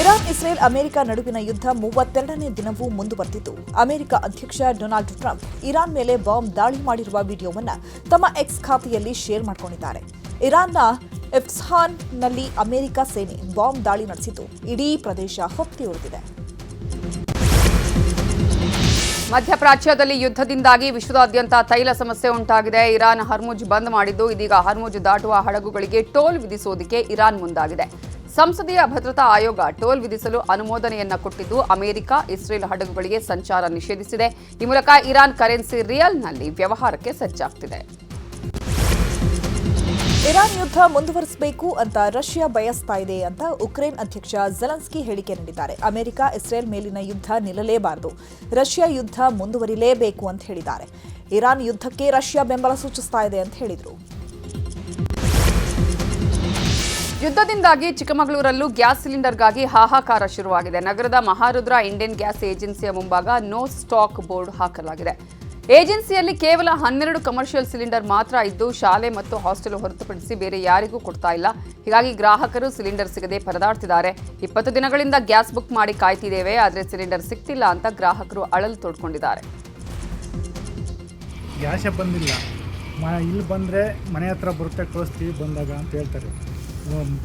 Iran Israel America ನಡುವಿನ ಯುದ್ಧ 32ನೇ ದಿನವೂ ಮುಂದುವರೆದಿದ್ದು ಅಮೆರಿಕ ಅಧ್ಯಕ್ಷ ಡೊನಾಲ್ಡ್ ಟ್ರಂಪ್ ಇರಾನ್ ಮೇಲೆ ಬಾಂಬ್ ದಾಳಿ ಮಾಡಿರುವ ವಿಡಿಯೋವನ್ನು ತಮ್ಮ ಎಕ್ಸ್ ಖಾತೆಯಲ್ಲಿ ಶೇರ್ ಮಾಡಿಕೊಂಡಿದ್ದಾರೆ. ಇರಾನ್ನ ಇಸ್ಫಹಾನ್ನಲ್ಲಿ ಅಮೆರಿಕ ಸೇನೆ ಬಾಂಬ್ ದಾಳಿ ನಡೆಸಿದ್ದು ಇಡೀ ಪ್ರದೇಶ ಹೊತ್ತಿ ಉರಿದಿದೆ. ಮಧ್ಯಪ್ರಾಚ್ಯದಲ್ಲಿ ಯುದ್ಧದಿಂದಾಗಿ ವಿಶ್ವದಾದ್ಯಂತ ತೈಲ ಸಮಸ್ಯೆ ಉಂಟಾಗಿದೆ. ಇರಾನ್ ಹರ್ಮುಜ್ ಬಂದ್ ಮಾಡಿದ್ದು ಇದೀಗ ಹರ್ಮುಜ್ ದಾಟುವ ಹಡಗುಗಳಿಗೆ ಟೋಲ್ ವಿಧಿಸುವುದಕ್ಕೆ ಇರಾನ್ ಮುಂದಾಗಿದೆ. ಸಂಸದೀಯ ಭದ್ರತಾ ಆಯೋಗ ಟೋಲ್ ವಿಧಿಸಲು ಅನುಮೋದನೆಯನ್ನ ಕೊಟ್ಟಿದ್ದು ಅಮೆರಿಕ ಇಸ್ರೇಲ್ ಹಡಗುಗಳಿಗೆ ಸಂಚಾರ ನಿಷೇಧಿಸಿದೆ. ಈ ಮೂಲಕ ಇರಾನ್ ಕರೆನ್ಸಿ ರಿಯಲ್ನಲ್ಲಿ ವ್ಯವಹಾರಕ್ಕೆ ಸಜ್ಜಾಗ್ತಿದೆ. ಇರಾನ್ ಯುದ್ಧ ಮುಂದುವರಿಸಬೇಕು ಅಂತ ರಷ್ಯಾ ಬಯಸ್ತಾ ಇದೆ ಅಂತ ಉಕ್ರೇನ್ ಅಧ್ಯಕ್ಷ ಝೆಲೆನ್ಸ್ಕಿ ಹೇಳಿಕೆ ನೀಡಿದ್ದಾರೆ. ಅಮೆರಿಕ ಇಸ್ರೇಲ್ ಮೇಲಿನ ಯುದ್ಧ ನಿಲ್ಲಲೇಬಾರದು, ರಷ್ಯಾ ಯುದ್ಧ ಮುಂದುವರಿಲೇಬೇಕು ಅಂತ ಹೇಳಿದ್ದಾರೆ. ಇರಾನ್ ಯುದ್ಧಕ್ಕೆ ರಷ್ಯಾ ಬೆಂಬಲ ಸೂಚಿಸ್ತಾ ಇದೆ ಅಂತ ಹೇಳಿದರು. ಯುದ್ಧದಿಂದಾಗಿ ಚಿಕ್ಕಮಗಳೂರಲ್ಲೂ ಗ್ಯಾಸ್ ಸಿಲಿಂಡರ್ಗಾಗಿ ಹಾಹಾಕಾರ ಶುರುವಾಗಿದೆ. ನಗರದ ಮಹಾರುದ್ರ ಇಂಡಿಯನ್ ಗ್ಯಾಸ್ ಏಜೆನ್ಸಿಯ ಮುಂಭಾಗ ನೋ ಸ್ಟಾಕ್ ಬೋರ್ಡ್ ಹಾಕಲಾಗಿದೆ. ಏಜೆನ್ಸಿಯಲ್ಲಿ ಕೇವಲ 12 ಕಮರ್ಷಿಯಲ್ ಸಿಲಿಂಡರ್ ಮಾತ್ರ ಇದ್ದು ಶಾಲೆ ಮತ್ತು ಹಾಸ್ಟೆಲ್ ಹೊರತುಪಡಿಸಿ ಬೇರೆ ಯಾರಿಗೂ ಕೊಡ್ತಾ ಇಲ್ಲ. ಹೀಗಾಗಿ ಗ್ರಾಹಕರು ಸಿಲಿಂಡರ್ ಸಿಗದೆ ಪರದಾಡ್ತಿದ್ದಾರೆ. 20 ದಿನಗಳಿಂದ ಗ್ಯಾಸ್ ಬುಕ್ ಮಾಡಿ ಕಾಯ್ತಿದ್ದೇವೆ, ಆದರೆ ಸಿಲಿಂಡರ್ ಸಿಗ್ತಿಲ್ಲ ಅಂತ ಗ್ರಾಹಕರು ಅಳಲು ತೋಡ್ಕೊಂಡಿದ್ದಾರೆ. ಗ್ಯಾಸೇ ಬಂದಿಲ್ಲ, ಇಲ್ಲಿ ಬಂದರೆ ಮನೆ ಹತ್ರ ಬರುತ್ತೆ, ಕಳಿಸ್ತೀವಿ ಬಂದಾಗ ಅಂತ ಹೇಳ್ತಾರೆ.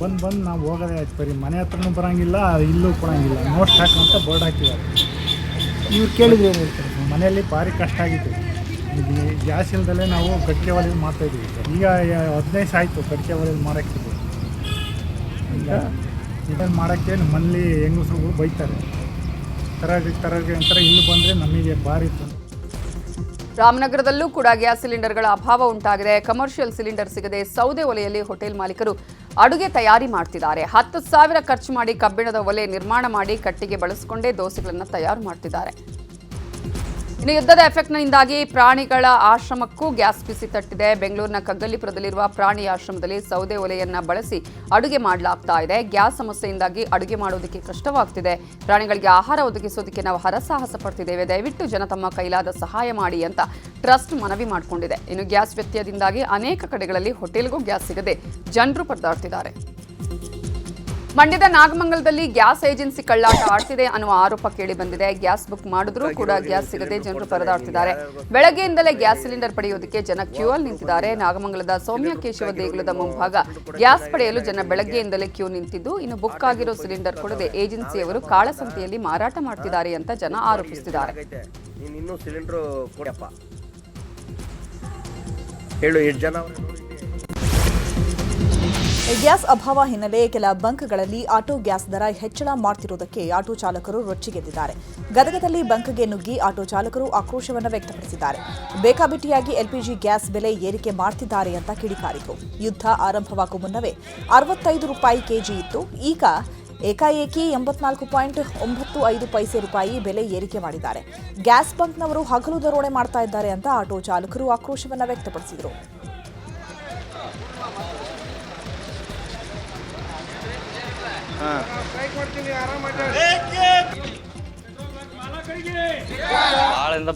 ಬಂದು ನಾವು ಹೋಗೋದೇ ಆಯ್ತು, ಬರೀ ಮನೆ ಹತ್ರನೂ ಬರೋಂಗಿಲ್ಲ, ಇಲ್ಲೂ ಕೊಡೋಂಗಿಲ್ಲ. ನೋ ಸ್ಟಾಕ್ ಅಂತ ಬೋರ್ಡ್ ಹಾಕಿದ್ದಾರೆ. ಇವ್ರು ಕೇಳಿದ್ರೆ ಏನು ಹೇಳ್ತಾರೆ? ಮನೆಯಲ್ಲಿ ಭಾರಿ ಕಷ್ಟ ಆಗಿತ್ತು. ಗ್ಯಾಸ್ ಇಲ್ದಲೇ ನಾವು ಕಟ್ಟಿಗೆ ಒಲೆಯಲ್ಲಿ ಮಾಡ್ತಾಯಿದ್ದೀವಿ. ಈಗ 15 ಆಯಿತು ಕಟ್ಟಿಗೆ ಒಲೆಯಲ್ಲಿ ಮಾಡೋಕ್ಕಿದೆ. ಈಗ ಇದನ್ನು ಮಾಡೋಕ್ಕೆ ಮನೇಲಿ ಹೆಂಗಸರು ಬೈತಾರೆ, ತರಗೆ ಅಂತಾರೆ. ಇಲ್ಲಿ ಬಂದರೆ ನಮಗೆ ಭಾರಿ ಇತ್ತು. ರಾಮನಗರದಲ್ಲೂ ಕೂಡ ಗ್ಯಾಸ್ ಸಿಲಿಂಡರ್ಗಳ ಅಭಾವ ಉಂಟಾಗಿದೆ. ಕಮರ್ಷಿಯಲ್ ಸಿಲಿಂಡರ್ ಸಿಗದೆ ಸೌದೆ ಒಲೆಯಲ್ಲಿ ಹೋಟೆಲ್ ಮಾಲೀಕರು ಅಡುಗೆ ತಯಾರಿ ಮಾಡ್ತಿದ್ದಾರೆ. 10,000 ಖರ್ಚು ಮಾಡಿ ಕಬ್ಬಿಣದ ಒಲೆ ನಿರ್ಮಾಣ ಮಾಡಿ ಕಟ್ಟಿಗೆ ಬಳಸಿಕೊಂಡೇ ದೋಸೆಗಳನ್ನು ತಯಾರು ಮಾಡ್ತಿದ್ದಾರೆ. ಇನ್ನು ಯುದ್ಧದ ಎಫೆಕ್ಟ್ನಿಂದಾಗಿ ಪ್ರಾಣಿಗಳ ಆಶ್ರಮಕ್ಕೂ ಗ್ಯಾಸ್ ಬಿಸಿ ತಟ್ಟಿದೆ. ಬೆಂಗಳೂರಿನ ಕಗ್ಗಲ್ಲಿಪುರದಲ್ಲಿರುವ ಪ್ರಾಣಿ ಆಶ್ರಮದಲ್ಲಿ ಸೌದೆ ಒಲೆಯನ್ನ ಬಳಸಿ ಅಡುಗೆ ಮಾಡಲಾಗ್ತಾ ಇದೆ. ಗ್ಯಾಸ್ ಸಮಸ್ಯೆಯಿಂದಾಗಿ ಅಡುಗೆ ಮಾಡೋದಕ್ಕೆ ಕಷ್ಟವಾಗ್ತಿದೆ. ಪ್ರಾಣಿಗಳಿಗೆ ಆಹಾರ ಒದಗಿಸೋದಕ್ಕೆ ನಾವು ಹರಸಾಹಸ ಪಡ್ತಿದ್ದೇವೆ, ದಯವಿಟ್ಟು ಜನ ತಮ್ಮ ಕೈಲಾದ ಸಹಾಯ ಮಾಡಿ ಅಂತ ಟ್ರಸ್ಟ್ ಮನವಿ ಮಾಡಿಕೊಂಡಿದೆ. ಇನ್ನು ಗ್ಯಾಸ್ ವ್ಯತ್ಯಯದಿಂದಾಗಿ ಅನೇಕ ಕಡೆಗಳಲ್ಲಿ ಹೋಟೆಲ್ಗೂ ಗ್ಯಾಸ್ ಸಿಗದೆ ಜನರು ಪರದಾಡ್ತಿದ್ದಾರೆ. ಮಂಡ್ಯದ ನಾಗಮಂಗಲದಲ್ಲಿ ಗ್ಯಾಸ್ ಏಜೆನ್ಸಿ ಕಳ್ಳಾಟ ಆಡ್ತಿದೆ ಅನ್ನುವ ಆರೋಪ ಕೇಳಿ ಬಂದಿದೆ. ಗ್ಯಾಸ್ ಬುಕ್ ಮಾಡಿದ್ರೂ ಕೂಡ ಗ್ಯಾಸ್ ಸಿಗದೆ ಜನರು ಪರದಾಡ್ತಿದ್ದಾರೆ. ಬೆಳಗ್ಗೆಯಿಂದಲೇ ಗ್ಯಾಸ್ ಸಿಲಿಂಡರ್ ಪಡೆಯೋದಕ್ಕೆ ಜನ ಕ್ಯೂ ಅಲ್ಲಿ ನಿಂತಿದ್ದಾರೆ. ನಾಗಮಂಗಲದ ಸೌಮ್ಯ ಕೇಶವ ದೇಗುಲದ ಮುಂಭಾಗ ಗ್ಯಾಸ್ ಪಡೆಯಲು ಜನ ಬೆಳಗ್ಗೆಯಿಂದಲೇ ಕ್ಯೂ ನಿಂತಿದ್ದು, ಇನ್ನು ಬುಕ್ ಆಗಿರೋ ಸಿಲಿಂಡರ್ ಕೊಡದೆ ಏಜೆನ್ಸಿಯವರು ಕಾಳಸಂತೆಯಲ್ಲಿ ಮಾರಾಟ ಮಾಡ್ತಿದ್ದಾರೆ ಅಂತ ಜನ ಆರೋಪಿಸುತ್ತಿದ್ದಾರೆ. ಗ್ಯಾಸ್ ಅಭಾವ ಹಿನ್ನೆಲೆ ಕೆಲ ಬಂಕ್ಗಳಲ್ಲಿ ಆಟೋ ಗ್ಯಾಸ್ ದರ ಹೆಚ್ಚಳ ಮಾಡ್ತಿರುವುದಕ್ಕೆ ಆಟೋ ಚಾಲಕರು ರೊಚ್ಚಿಗೆದ್ದಿದ್ದಾರೆ. ಗದಗದಲ್ಲಿ ಬಂಕ್ಗೆ ನುಗ್ಗಿ ಆಟೋ ಚಾಲಕರು ಆಕ್ರೋಶವನ್ನು ವ್ಯಕ್ತಪಡಿಸಿದ್ದಾರೆ. ಬೇಕಾಬಿಟ್ಟಿಯಾಗಿ ಎಲ್ಪಿಜಿ ಗ್ಯಾಸ್ ಬೆಲೆ ಏರಿಕೆ ಮಾಡ್ತಿದ್ದಾರೆ ಅಂತ ಕಿಡಿಕಾರಿತು. ಯುದ್ಧ ಆರಂಭವಾಗುವ ಮುನ್ನವೇ 65 ರೂಪಾಯಿ ಕೆಜಿ ಇತ್ತು. ಈಗ ಏಕಾಏಕಿ 84.95 ರೂಪಾಯಿ ಬೆಲೆ ಏರಿಕೆ ಮಾಡಿದ್ದಾರೆ. ಗ್ಯಾಸ್ ಬಂಕ್ನವರು ಹಗಲು ದರೋಡೆ ಮಾಡ್ತಾ ಇದ್ದಾರೆ ಅಂತ ಆಟೋ ಚಾಲಕರು ಆಕ್ರೋಶವನ್ನು ವ್ಯಕ್ತಪಡಿಸಿದರು.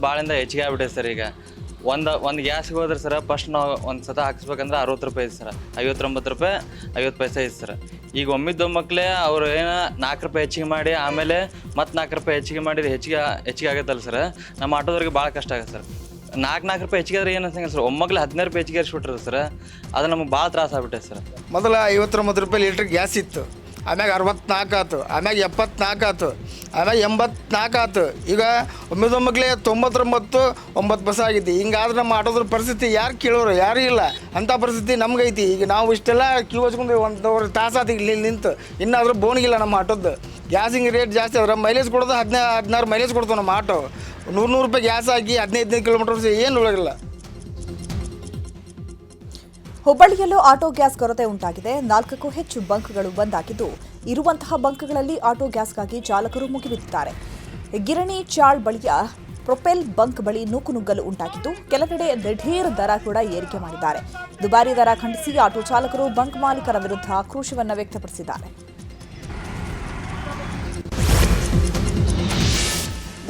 ಭಾಳಿಂದ ಹೆಚ್ಚಿಗೆ ಆಗ್ಬಿಟ್ಟೈತೆ ಸರ್. ಈಗ ಒಂದು ಗ್ಯಾಸ್ಗೆ ಹೋದ್ರೆ ಸರ್ ಫಸ್ಟ್ ನಾವು ಒಂದು ಸತ ಹಾಕಿಸ್ಬೇಕಂದ್ರೆ 60 ರೂಪಾಯಿ ಐತೆ ಸರ್, 59 ರೂಪಾಯಿ 50 ಪೈಸೆ ಐತೆ ಸರ್. ಈಗ ಒಮ್ಮಿದ್ದೊಮ್ಮಕ್ಲೆ ಅವ್ರು ಏನೋ 4 ರೂಪಾಯಿ ಹೆಚ್ಚಿಗೆ ಮಾಡಿ ಆಮೇಲೆ ಮತ್ತೆ 4 ರೂಪಾಯಿ ಹೆಚ್ಚಿಗೆ ಮಾಡಿದ್ರೆ ಹೆಚ್ಚಿಗೆ ಆಗುತ್ತಲ್ಲ ಸರ್. ನಮ್ಮ ಆಟೋದವ್ರಿಗೆ ಭಾಳ ಕಷ್ಟ ಆಗುತ್ತೆ ಸರ್. 4 ರೂಪಾಯಿ ಹೆಚ್ಚಿಗೆ ಆದ್ರೆ ಏನು ಅನ್ಸಂಗಿಲ್ಲ ಸರ್. ಒಮ್ಮಕ್ಲೆ 15 ರೂಪಾಯಿ ಹೆಚ್ಚಿಗೆ ಏರಿಸ್ಬಿಟ್ರೆ ಸರ್, ಅದು ನಮಗೆ ಭಾಳ ತ್ರಾಸ ಆಗ್ಬಿಟ್ಟೈತೆ ಸರ್. ಮೊದಲು 59 ರೂಪಾಯಿ ಲೀಟ್ರ್ ಗ್ಯಾಸ್ ಇತ್ತು, ಆಮ್ಯಾಗ 64 ಆಯ್ತು, ಆಮ್ಯಾಗ 74 ಆಯ್ತು, ಆಮ್ಯಾಗ 84 ಆಯ್ತು. ಈಗ ಒಮ್ಮೆದೊಮ್ಮಕ್ಲೆ 99 9 ಪೈಸೆ ಆಗೈತಿ. ಹಿಂಗಾದ್ರೆ ನಮ್ಮ ಆಟೋದ್ರ ಪರಿಸ್ಥಿತಿ ಯಾರು ಕೇಳೋರು ಯಾರೂ ಇಲ್ಲ. ಅಂಥ ಪರಿಸ್ಥಿತಿ ನಮ್ಗೈತಿ. ಈಗ ನಾವು ಇಷ್ಟೆಲ್ಲ ಕ್ಯೂ ಹಚ್ಕೊಂಡು 1 ತಾಸು ಆಯ್ತು ಇಲ್ಲಿ ನಿಂತು, ಇನ್ನಾದರೂ ಬೋಣಿಗಿಲ್ಲ ನಮ್ಮ ಆಟೋದ್ದು. ಗ್ಯಾಸಿಂಗ್ ರೇಟ್ ಜಾಸ್ತಿ ಆದ್ರೆ ಮೈಲೇಜ್ ಕೊಡೋದು 16 ಮೈಲೇಜ್ ಕೊಡ್ತಾವೆ ನಮ್ಮ ಆಟೋ. 100 ರೂಪಾಯಿ ಗ್ಯಾಸ್ ಹಾಕಿ 15 ಕಿಲೋಮೀಟರ್ಸ್ ಏನು ಉಳಗಿಲ್ಲ. ಹುಬ್ಬಳ್ಳಿಯಲ್ಲೂ ಆಟೋ ಗ್ಯಾಸ್ ಕೊರತೆ ಉಂಟಾಗಿದೆ. 4ಕ್ಕೂ ಹೆಚ್ಚು ಬಂಕ್ಗಳು ಬಂದ್ ಆಗಿದ್ದು, ಇರುವಂತಹ ಬಂಕ್ಗಳಲ್ಲಿ ಆಟೋ ಗ್ಯಾಸ್ಗಾಗಿ ಚಾಲಕರು ಮುಗಿಬಿದ್ದಿದ್ದಾರೆ. ಗಿರಣಿ ಚಾಳ್ ಬಳಿಯ ಪ್ರೊಪೆಲ್ ಬಂಕ್ ಬಳಿ ನೂಕುನುಗ್ಗಲು ಉಂಟಾಗಿದ್ದು, ಕೆಲವೆಡೆ ದಿಢೀರ್ ದರ ಕೂಡ ಏರಿಕೆ ಮಾಡಿದ್ದಾರೆ. ದುಬಾರಿ ದರ ಖಂಡಿಸಿ ಆಟೋ ಚಾಲಕರು ಬಂಕ್ ಮಾಲೀಕರ ವಿರುದ್ಧ ಆಕ್ರೋಶವನ್ನು ವ್ಯಕ್ತಪಡಿಸಿದ್ದಾರೆ.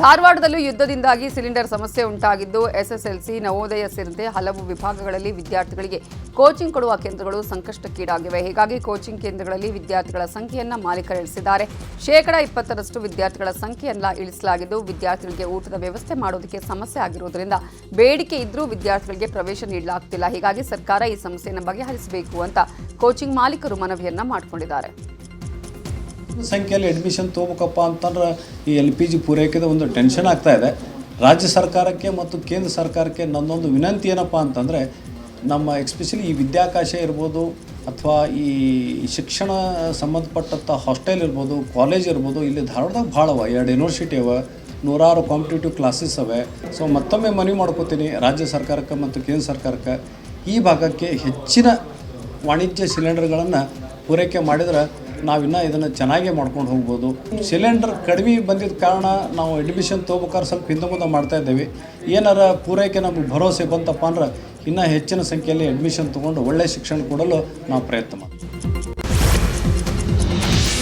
ಧಾರವಾಡದಲ್ಲೂ ಯುದ್ಧದಿಂದಾಗಿ ಸಿಲಿಂಡರ್ ಸಮಸ್ಯೆ ಉಂಟಾಗಿದ್ದು ಎಸ್ಎಸ್ಎಲ್ಸಿ ನವೋದಯ ಸೇರಿದಂತೆ ಹಲವು ವಿಭಾಗಗಳಲ್ಲಿ ವಿದ್ಯಾರ್ಥಿಗಳಿಗೆ ಕೋಚಿಂಗ್ ಕೊಡುವ ಕೇಂದ್ರಗಳು ಸಂಕಷ್ಟಕ್ಕೀಡಾಗಿವೆ. ಹೀಗಾಗಿ ಕೋಚಿಂಗ್ ಕೇಂದ್ರಗಳಲ್ಲಿ ವಿದ್ಯಾರ್ಥಿಗಳ ಸಂಖ್ಯೆಯನ್ನು ಮಾಲೀಕರು ಇಳಿಸಿದ್ದಾರೆ. 20% ವಿದ್ಯಾರ್ಥಿಗಳ ಸಂಖ್ಯೆಯನ್ನ ಇಳಿಸಲಾಗಿದ್ದು ವಿದ್ಯಾರ್ಥಿಗಳಿಗೆ ಊಟದ ವ್ಯವಸ್ಥೆ ಮಾಡೋದಕ್ಕೆ ಸಮಸ್ಯೆ ಆಗಿರುವುದರಿಂದ ಬೇಡಿಕೆ ಇದ್ರೂ ವಿದ್ಯಾರ್ಥಿಗಳಿಗೆ ಪ್ರವೇಶ ನೀಡಲಾಗ್ತಿಲ್ಲ. ಹೀಗಾಗಿ ಸರ್ಕಾರ ಈ ಸಮಸ್ಯೆಯನ್ನು ಬಗೆಹರಿಸಬೇಕು ಅಂತ ಕೋಚಿಂಗ್ ಮಾಲೀಕರು ಮನವಿಯನ್ನ ಮಾಡಿಕೊಂಡಿದ್ದಾರೆ. ಸಂಖ್ಯೆಯಲ್ಲಿ ಅಡ್ಮಿಷನ್ ತೊಗೋಬೇಕಪ್ಪ ಅಂತಂದ್ರೆ ಈ LPG ಪೂರೈಕೆದ ಒಂದು ಟೆನ್ಷನ್ ಆಗ್ತಾ ಇದೆ. ರಾಜ್ಯ ಸರ್ಕಾರಕ್ಕೆ ಮತ್ತು ಕೇಂದ್ರ ಸರ್ಕಾರಕ್ಕೆ ನನ್ನೊಂದು ವಿನಂತಿ ಏನಪ್ಪ ಅಂತಂದರೆ, ನಮ್ಮ ಎಸ್ಪೆಷಲಿ ಈ ವಿದ್ಯಾಕಾಶ ಇರ್ಬೋದು ಅಥವಾ ಈ ಶಿಕ್ಷಣ ಸಂಬಂಧಪಟ್ಟಂಥ ಹಾಸ್ಟೆಲ್ ಇರ್ಬೋದು, ಕಾಲೇಜ್ ಇರ್ಬೋದು, ಇಲ್ಲಿ ಧಾರವಾಡದಾಗ ಭಾಳ ಅವ, 2 ಯೂನಿವರ್ಸಿಟಿ ಅವ, 100 ಕಾಂಪಿಟೇಟಿವ್ ಕ್ಲಾಸಸ್ ಅವೆ. ಸೊ ಮತ್ತೊಮ್ಮೆ ಮನವಿ ಮಾಡ್ಕೋತೀನಿ ರಾಜ್ಯ ಸರ್ಕಾರಕ್ಕೆ ಮತ್ತು ಕೇಂದ್ರ ಸರ್ಕಾರಕ್ಕೆ, ಈ ಭಾಗಕ್ಕೆ ಹೆಚ್ಚಿನ ವಾಣಿಜ್ಯ ಸಿಲಿಂಡರ್ಗಳನ್ನು ಪೂರೈಕೆ ಮಾಡಿದ್ರೆ ನಾವಿನ್ನು ಇದನ್ನು ಚೆನ್ನಾಗೇ ಮಾಡ್ಕೊಂಡು ಹೋಗ್ಬೋದು. ಸಿಲಿಂಡರ್ ಕಡಿಮೆ ಬಂದಿದ್ದ ಕಾರಣ ನಾವು ಅಡ್ಮಿಷನ್ ತೊಗೋಬೇಕಾದ್ರೆ ಸ್ವಲ್ಪ ಹಿಂದೆ ಮುಂದೆ ಮಾಡ್ತಾಯಿದ್ದೇವೆ. ಏನಾರ ಪೂರೈಕೆ ನಮಗೆ ಭರವಸೆ ಬಂತಪ್ಪ ಅಂದ್ರೆ ಇನ್ನೂ ಹೆಚ್ಚಿನ ಸಂಖ್ಯೆಯಲ್ಲಿ ಅಡ್ಮಿಷನ್ ತೊಗೊಂಡು ಒಳ್ಳೆಯ ಶಿಕ್ಷಣ ಕೊಡಲು ನಾವು ಪ್ರಯತ್ನ ಮಾಡ್ತೀವಿ.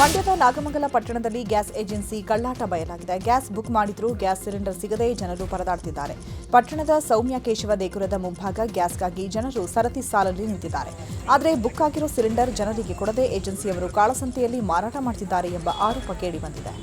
ಮಂಡ್ಯದ ನಾಗಮಂಗಲ ಪಟ್ಟಣದಲ್ಲಿ ಗ್ಯಾಸ್ ಏಜೆನ್ಸಿ ಕಳ್ಳಾಟ ಬಯಲಾಗಿದೆ. ಗ್ಯಾಸ್ ಬುಕ್ ಮಾಡಿದ್ರೂ ಗ್ಯಾಸ್ ಸಿಲಿಂಡರ್ ಸಿಗದೆ ಜನರು ಪರದಾಡ್ತಿದ್ದಾರೆ. ಪಟ್ಟಣದ ಸೌಮ್ಯ ಕೇಶವ ದೇಗುಲದ ಮುಂಭಾಗ ಗ್ಯಾಸ್ಗಾಗಿ ಜನರು ಸರತಿ ಸಾಲಲ್ಲಿ ನಿಂತಿದ್ದಾರೆ. ಆದರೆ ಬುಕ್ ಆಗಿರೋ ಸಿಲಿಂಡರ್ ಜನರಿಗೆ ಕೊಡದೆ ಏಜೆನ್ಸಿಯವರು ಕಾಳಸಂತೆಯಲ್ಲಿ ಮಾರಾಟ ಮಾಡುತ್ತಿದ್ದಾರೆ ಎಂಬ ಆರೋಪ ಕೇಳಿಬಂದಿದೆ.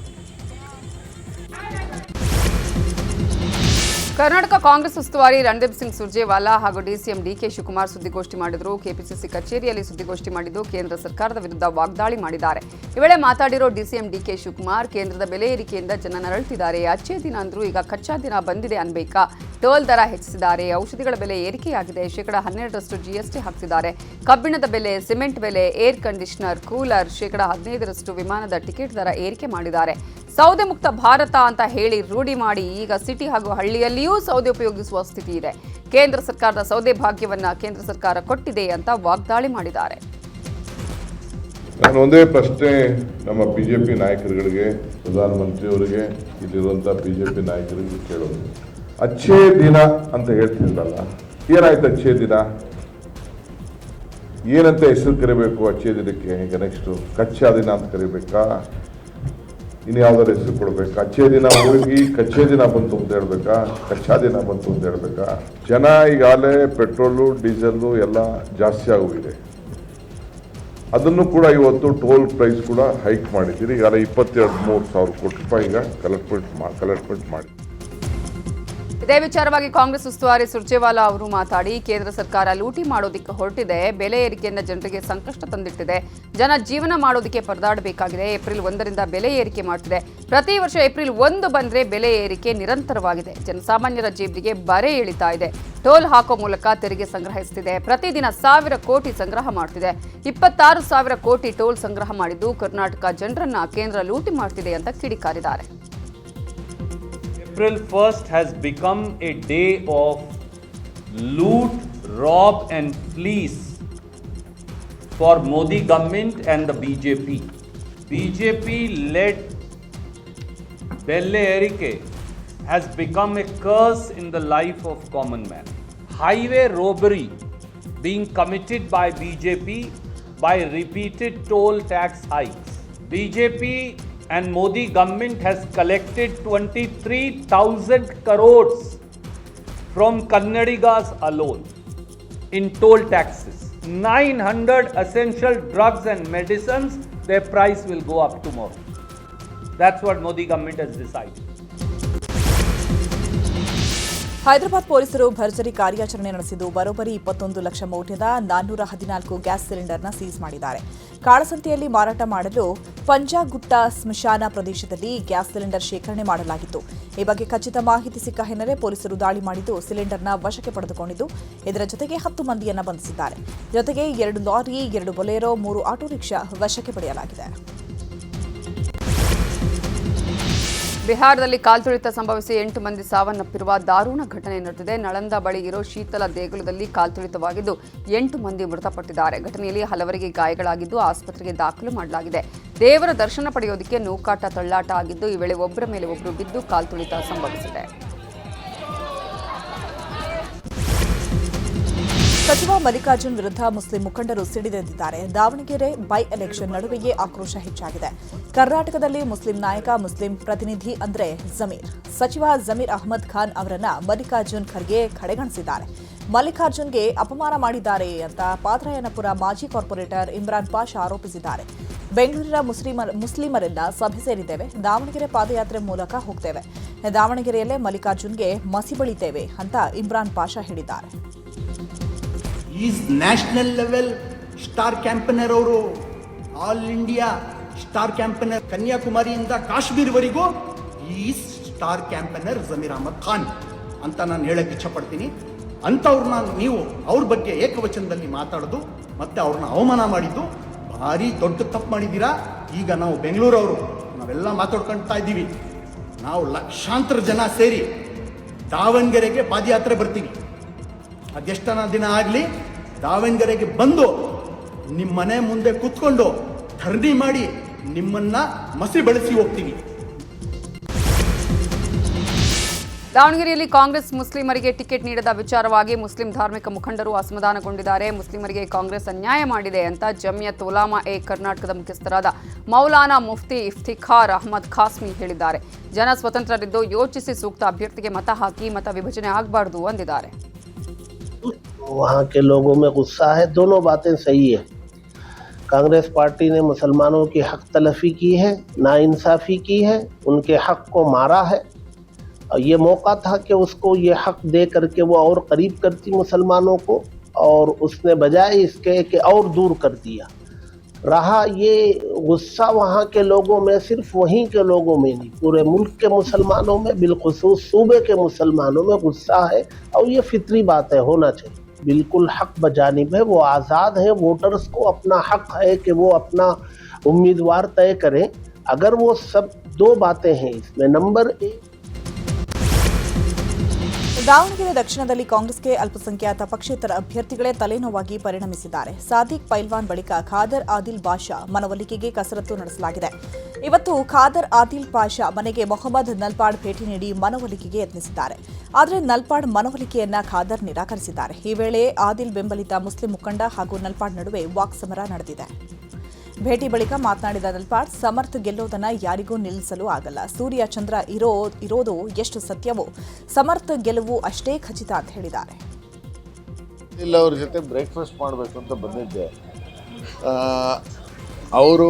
ಕರ್ನಾಟಕ ಕಾಂಗ್ರೆಸ್ ಉಸ್ತುವಾರಿ ರಣದೀಪ್ ಸಿಂಗ್ ಸುರ್ಜೇವಾಲಾ ಹಾಗೂ ಡಿಸಿಎಂ ಡಿಕೆ ಶಿವಕುಮಾರ್ ಸುದ್ದಿಗೋಷ್ಠಿ ಮಾಡಿದರು. ಕೆಪಿಸಿಸಿ ಕಚೇರಿಯಲ್ಲಿ ಸುದ್ದಿಗೋಷ್ಠಿ ಮಾಡಿದ್ದು ಕೇಂದ್ರ ಸರ್ಕಾರದ ವಿರುದ್ಧ ವಾಗ್ದಾಳಿ ಮಾಡಿದ್ದಾರೆ. ಈ ವೇಳೆ ಮಾತಾಡಿರೋ ಡಿಸಿಎಂ ಡಿಕೆ ಶಿವಕುಮಾರ್, ಕೇಂದ್ರದ ಬೆಲೆ ಏರಿಕೆಯಿಂದ ಜನ ನರಳುತ್ತಿದ್ದಾರೆ. ಅಚ್ಚೇ ದಿನ ಅಂದ್ರೂ ಈಗ ಕಚ್ಚಾ ದಿನ ಬಂದಿದೆ ಅನ್ಬೇಕಾ? ಟೋಲ್ ದರ ಹೆಚ್ಚಿಸಿದ್ದಾರೆ. ಔಷಧಿಗಳ ಬೆಲೆ ಏರಿಕೆಯಾಗಿದೆ. 12% GST ಹಾಕ್ತಿದ್ದಾರೆ. ಕಬ್ಬಿಣದ ಬೆಲೆ, ಸಿಮೆಂಟ್ ಬೆಲೆ, ಏರ್ ಕಂಡೀಷನರ್, ಕೂಲರ್ 15% ವಿಮಾನದ ಟಿಕೆಟ್ ದರ ಏರಿಕೆ ಮಾಡಿದ್ದಾರೆ. ಸೌದೆ ಮುಕ್ತ ಭಾರತ ಅಂತ ಹೇಳಿ ರೂಢಿ ಮಾಡಿ ಈಗ ಸಿಟಿ ಹಾಗೂ ಹಳ್ಳಿಯಲ್ಲಿಯೂ ಸೌದೆ ಉಪಯೋಗಿಸುವ ಸ್ಥಿತಿ ಇದೆ. ಕೇಂದ್ರ ಸರ್ಕಾರದ ಸೌದೆ ಭಾಗ್ಯವನ್ನ ಕೇಂದ್ರ ಸರ್ಕಾರ ಕೊಟ್ಟಿದೆ ಅಂತ ವಾಗ್ದಾಳಿ ಮಾಡಿದ್ದಾರೆ. ನಾನು ಒಂದೇ ಪ್ರಶ್ನೆ ನಮ್ಮ BJP ನಾಯಕರುಗಳಿಗೆ, ಪ್ರಧಾನಮಂತ್ರಿಯವರಿಗೆ, ಇಲ್ಲಿರುವಂಥ BJP ನಾಯಕರಿಗೆ ಕೇಳೋದು, ಅಚ್ಚೇ ದಿನ ಅಂತ ಹೇಳ್ತಿದ್ರಲ್ಲ, ಏನಾಯ್ತು ಅಚ್ಚೇ ದಿನ? ಏನಂತ ಹೆಸರು ಕರಿಬೇಕು ಅಚ್ಚೇ ದಿನಕ್ಕೆ? ಈಗ ನೆಕ್ಸ್ಟು ಕಚ್ಚಾ ದಿನ ಅಂತ ಕರಿಬೇಕಾ? ಇನ್ನು ಯಾವ್ದಾದ್ರು ಹೆಸರು ಕೊಡ್ಬೇಕಾ? ಅಚ್ಚೇ ದಿನ ಹೋಗಿ ಕಚ್ಚೇ ದಿನ ಬಂತು ಅಂತ ಹೇಳ್ಬೇಕಾ? ಕಚ್ಚಾ ದಿನ ಬಂತು ಅಂತ ಹೇಳ್ಬೇಕಾ? ಜನ ಈಗಾಗಲೇ ಪೆಟ್ರೋಲು, ಡೀಸೆಲ್ಲು ಎಲ್ಲ ಜಾಸ್ತಿ ಆಗೋಗಿದೆ. ಅದನ್ನು ಕೂಡ ಇವತ್ತು ಟೋಲ್ ಪ್ರೈಸ್ ಕೂಡ ಹೈಕ್ ಮಾಡಿದ್ದೀರಿ. ಈಗಾಗಲೇ 22-23 ಸಾವಿರ ಕೋಟಿ ರೂಪಾಯಿ ಈಗ ಕಲೆಕ್ಟ್ಮೆಂಟ್ ಮಾಡಿ. ಇದೇ ವಿಚಾರವಾಗಿ ಕಾಂಗ್ರೆಸ್ ಉಸ್ತುವಾರಿ ಸುರ್ಜೇವಾಲಾ ಅವರು ಮಾತಾಡಿ, ಕೇಂದ್ರ ಸರ್ಕಾರ ಲೂಟಿ ಮಾಡೋದಕ್ಕೆ ಹೊರಟಿದೆ. ಬೆಲೆ ಏರಿಕೆಯಿಂದ ಜನರಿಗೆ ಸಂಕಷ್ಟ ತಂದಿಟ್ಟಿದೆ. ಜನ ಜೀವನ ಮಾಡೋದಕ್ಕೆ ಪರದಾಡಬೇಕಾಗಿದೆ. ಏಪ್ರಿಲ್ 1ರಿಂದ ಬೆಲೆ ಏರಿಕೆ ಮಾಡ್ತಿದೆ. ಪ್ರತಿ ವರ್ಷ ಏಪ್ರಿಲ್ 1 ಬಂದ್ರೆ ಬೆಲೆ ಏರಿಕೆ ನಿರಂತರವಾಗಿದೆ. ಜನಸಾಮಾನ್ಯರ ಜೇಬಿಗೆ ಬರೆ ಎಳಿತಾ ಇದೆ. ಟೋಲ್ ಹಾಕೋ ಮೂಲಕ ತೆರಿಗೆ ಸಂಗ್ರಹಿಸುತ್ತಿದೆ. ಪ್ರತಿದಿನ 1000 ಕೋಟಿ ಸಂಗ್ರಹ ಮಾಡ್ತಿದೆ. 26,000 ಕೋಟಿ ಟೋಲ್ ಸಂಗ್ರಹ ಮಾಡಿದ್ದು ಕರ್ನಾಟಕ ಜನರನ್ನ ಕೇಂದ್ರ ಲೂಟಿ ಮಾಡ್ತಿದೆ ಅಂತ ಕಿಡಿಕಾರಿದ್ದಾರೆ. April 1st has become a day of loot, rob and fleece for Modi government and the BJP. BJP-led Belle Erike has become a curse in the life of common man. Highway robbery being committed by BJP by repeated toll tax hikes. BJP and Modi government has collected 23,000 crores from Kannadigas alone in toll taxes. 900 essential drugs and medicines, their price will go up tomorrow. That's what Modi government has decided. Hyderabad ಪೊಲೀಸರು ಭರ್ಜರಿ ಕಾರ್ಯಾಚರಣೆ ನಡೆಸಿದ್ದು ಬರೋಬ್ಬರಿ 21 ಲಕ್ಷ ಮೌಲ್ಯದ 414 gas ಸಿಲಿಂಡರ್ನ seize ಮಾಡಿದ್ದಾರೆ. ಕಾಳಸಂತೆಯಲ್ಲಿ ಮಾರಾಟ ಮಾಡಲು ಪಂಜಾಗುಟ್ಟ ಸ್ಮಶಾನ ಪ್ರದೇಶದಲ್ಲಿ ಗ್ಯಾಸ್ ಸಿಲಿಂಡರ್ ಶೇಖರಣೆ ಮಾಡಲಾಗಿತ್ತು. ಈ ಬಗ್ಗೆ ಖಚಿತ ಮಾಹಿತಿ ಸಿಕ್ಕ ಹಿನ್ನೆಲೆ ಪೊಲೀಸರು ದಾಳಿ ಮಾಡಿದ್ದು ಸಿಲಿಂಡರ್ನ ವಶಕ್ಕೆ ಪಡೆದುಕೊಂಡಿದ್ದು ಇದರ ಜೊತೆಗೆ 10 ಮಂದಿಯನ್ನ ಬಂಧಿಸಿದ್ದಾರೆ. ಜೊತೆಗೆ 2 ಲಾರಿ, 2 ಬೊಲೆರೋ, 3 ಆಟೋ ರಿಕ್ಷಾ ವಶಕ್ಕೆ ಪಡೆಯಲಾಗಿದೆ. ಬಿಹಾರದಲ್ಲಿ ಕಾಲ್ತುಳಿತ ಸಂಭವಿಸಿ 8 ಮಂದಿ ಸಾವನ್ನಪ್ಪಿರುವ ದಾರುಣ ಘಟನೆ ನಡೆದಿದೆ. ನಳಂದ ಬಳಿ ಇರೋ ಶೀತಲ ದೇಗುಲದಲ್ಲಿ ಕಾಲ್ತುಳಿತವಾಗಿದ್ದು 8 ಮಂದಿ ಮೃತಪಟ್ಟಿದ್ದಾರೆ. ಘಟನೆಯಲ್ಲಿ ಹಲವರಿಗೆ ಗಾಯಗಳಾಗಿದ್ದು ಆಸ್ಪತ್ರೆಗೆ ದಾಖಲು ಮಾಡಲಾಗಿದೆ. ದೇವರ ದರ್ಶನ ಪಡೆಯೋದಕ್ಕೆ ನೂಕಾಟ ತಳ್ಳಾಟ ಆಗಿದ್ದು ಈ ವೇಳೆ ಒಬ್ಬರ ಮೇಲೆ ಒಬ್ಬರು ಬಿದ್ದು ಕಾಲ್ತುಳಿತ ಸಂಭವಿಸಿದೆ. ಸಚಿವ ಮಲ್ಲಿಕಾರ್ಜುನ್ ವಿರುದ್ಧ ಮುಸ್ಲಿಂ ಮುಖಂಡರು ಸಿಡಿದೆದ್ದಿದ್ದಾರೆ. ದಾವಣಗೆರೆ ಬೈ ಎಲೆಕ್ಷನ್ ನಡುವೆಯೇ ಆಕ್ರೋಶ ಹೆಚ್ಚಾಗಿದೆ. ಕರ್ನಾಟಕದಲ್ಲಿ ಮುಸ್ಲಿಂ ನಾಯಕ, ಮುಸ್ಲಿಂ ಪ್ರತಿನಿಧಿ ಅಂದ್ರೆ ಜಮೀರ್. ಸಚಿವ ಜಮೀರ್ ಅಹ್ಮದ್ ಖಾನ್ ಅವರನ್ನ ಮಲ್ಲಿಕಾರ್ಜುನ್ ಖರ್ಗೆ ಕಡೆಗಣಿಸಿದ್ದಾರೆ. ಮಲ್ಲಿಕಾರ್ಜುನ್ಗೆ ಅಪಮಾನ ಮಾಡಿದ್ದಾರೆ ಅಂತ ಪಾದರಾಯನಪುರ ಮಾಜಿ ಕಾರ್ಪೊರೇಟರ್ ಇಮ್ರಾನ್ ಪಾಷಾ ಆರೋಪಿಸಿದ್ದಾರೆ. ಬೆಂಗಳೂರಿನ ಮುಸ್ಲಿಮರೆಲ್ಲ ಸಭೆ ಸೇರಿದ್ದೇವೆ, ದಾವಣಗೆರೆ ಪಾದಯಾತ್ರೆ ಮೂಲಕ ಹೋಗ್ತೇವೆ, ದಾವಣಗೆರೆಯಲ್ಲೇ ಮಲ್ಲಿಕಾರ್ಜುನ್ಗೆ ಮಸಿ ಬಳಿತೇವೆ ಅಂತ ಇಮ್ರಾನ್ ಪಾಷಾ ಹೇಳಿದ್ದಾರೆ. Is national level star campaigner ಅವರು, ಆಲ್ ಇಂಡಿಯಾ ಸ್ಟಾರ್ ಕ್ಯಾಂಪೇನರ್, ಕನ್ಯಾಕುಮಾರಿಯಿಂದ ಕಾಶ್ಮೀರ್ವರೆಗೂ is star campaigner Zameer Ahmed Khan ಅಂತ ನಾನು ಹೇಳಕ್ಕೆ ಇಚ್ಛಪಡ್ತೀನಿ. ಅಂಥವ್ರನ್ನ ನೀವು ಅವ್ರ ಬಗ್ಗೆ ಏಕವಚನದಲ್ಲಿ ಮಾತಾಡೋದು ಮತ್ತೆ ಅವ್ರನ್ನ ಅವಮಾನ ಮಾಡಿದ್ದು ಭಾರಿ ದೊಡ್ಡ ತಪ್ಪು ಮಾಡಿದ್ದೀರಾ. ಈಗ ನಾವು ಬೆಂಗಳೂರವರು ನಾವೆಲ್ಲ ಮಾತಾಡ್ಕೊಳ್ತಾ ಇದ್ದೀವಿ, ನಾವು ಲಕ್ಷಾಂತರ ಜನ ಸೇರಿ ದಾವಣಗೆರೆಗೆ ಪಾದಯಾತ್ರೆ ಬರ್ತೀವಿ. ಅದೆಷ್ಟನ ದಿನ ಆಗಲಿ ದಾವಣಗೆರೆಗೆ ಬಂದು ನಿಮ್ಮ ಮನೆ ಮುಂದೆ ಕೂತ್ಕೊಂಡು ಧರಣಿ ಮಾಡಿ ನಿಮ್ಮನ್ನ ಮಸಿ ಬಳಸಿ ಹೋಗ್ತೀವಿ. ದಾವಣಗೆರೆಯಲ್ಲಿ ಕಾಂಗ್ರೆಸ್ ಮುಸ್ಲಿಮರಿಗೆ ಟಿಕೆಟ್ ನೀಡದ ವಿಚಾರವಾಗಿ ಮುಸ್ಲಿಂ ಧಾರ್ಮಿಕ ಮುಖಂಡರು ಅಸಮಾಧಾನಗೊಂಡಿದ್ದಾರೆ. ಮುಸ್ಲಿಮರಿಗೆ ಕಾಂಗ್ರೆಸ್ ಅನ್ಯಾಯ ಮಾಡಿದೆ ಅಂತ ಜಮಿಯತ್ ಉಲಾಮಾ ಎ ಕರ್ನಾಟಕದ ಮುಖ್ಯಸ್ಥರಾದ ಮೌಲಾನಾ ಮುಫ್ತಿ ಇಫ್ತಿಖಾರ್ ಅಹ್ಮದ್ ಖಾಸ್ಮಿ ಹೇಳಿದ್ದಾರೆ. ಜನ ಸ್ವತಂತ್ರರಿದ್ದು ಯೋಚಿಸಿ ಸೂಕ್ತ ಅಭ್ಯರ್ಥಿಗೆ ಮತ ಹಾಕಿ ಮತ ವಿಭಜನೆ ಆಗಬಾರದು ಅಂದಿದ್ದಾರೆ. वहाँ के लोगों में गुस्सा है, दोनों बातें सही है. कांग्रेस पार्टी ने मुसलमानों की हक तलफी की है, नाइंसाफ़ी की है, उनके हक को मारा है. और ये मौका था कि उसको ये हक दे करके वो और करीब करती मुसलमानों को, और उसने बजाय इसके कि और दूर कर दिया. रहा ये गुस्सा वहाँ के लोगों में, सिर्फ वहीं के लोगों में नहीं, पूरे मुल्क के मुसलमानों में, बिलखुसूस सूबे के मुसलमानों में गुस्सा है. और ये फितरी बात है, होना चाहिए. बिल्कुल हक बजानिब है, वो आज़ाद है. वोटर्स को अपना हक है कि वो अपना उम्मीदवार तय करें. अगर वो सब दो बातें हैं इसमें, नंबर 1 ದಾವಣಗೆರೆ ದಕ್ಷಿಣದಲ್ಲಿ ಕಾಂಗ್ರೆಸ್ಗೆ ಅಲ್ಪಸಂಖ್ಯಾತ ಪಕ್ಷೇತರ ಅಭ್ಯರ್ಥಿಗಳೇ ತಲೆನೋವಾಗಿ ಪರಿಣಮಿಸಿದ್ದಾರೆ. ಸಾದಿಕ್ ಪೈಲ್ವಾನ್ ಬಳಿಕ ಖಾದರ್ ಆದಿಲ್ ಬಾಷಾ ಮನವೊಲಿಕೆಗೆ ಕಸರತ್ತು ನಡೆಸಲಾಗಿದೆ. ಇವತ್ತು ಖಾದರ್ ಆದಿಲ್ ಬಾಷಾ ಮನೆಗೆ ಮೊಹಮ್ಮದ್ ನಲ್ಪಾಡ್ ಭೇಟಿ ನೀಡಿ ಮನವೊಲಿಕೆಗೆ ಯತ್ನಿಸಿದ್ದಾರೆ. ಆದರೆ ನಲ್ಪಾಡ್ ಮನವೊಲಿಕೆಯನ್ನ ಖಾದರ್ ನಿರಾಕರಿಸಿದ್ದಾರೆ. ಈ ವೇಳೆ ಆದಿಲ್ ಬೆಂಬಲಿತ ಮುಸ್ಲಿಂ ಮುಖಂಡ ಹಾಗೂ ನಲ್ಪಾಡ್ ನಡುವೆ ವಾಕ್ಸಮರ ನಡೆದಿದೆ. ಭೇಟಿ ಬಳಿಕ ಮಾತನಾಡಿದ ನಲ್ಪಾಡ್, ಸಮರ್ಥ್ ಗೆಲ್ಲೋದನ್ನ ಯಾರಿಗೂ ನಿಲ್ಲಿಸಲು ಆಗಲ್ಲ. ಸೂರ್ಯ ಚಂದ್ರ ಇರೋದು ಎಷ್ಟು ಸತ್ಯವೋ ಸಮರ್ಥ್ ಗೆಲುವು ಅಷ್ಟೇ ಖಚಿತ ಅಂತ ಹೇಳಿದ್ದಾರೆ. ಇಲ್ಲ, ಅವ್ರ ಜೊತೆ ಬ್ರೇಕ್ಫಾಸ್ಟ್ ಮಾಡಬೇಕು ಅಂತ ಬಂದಿದ್ದೆ. ಅವರು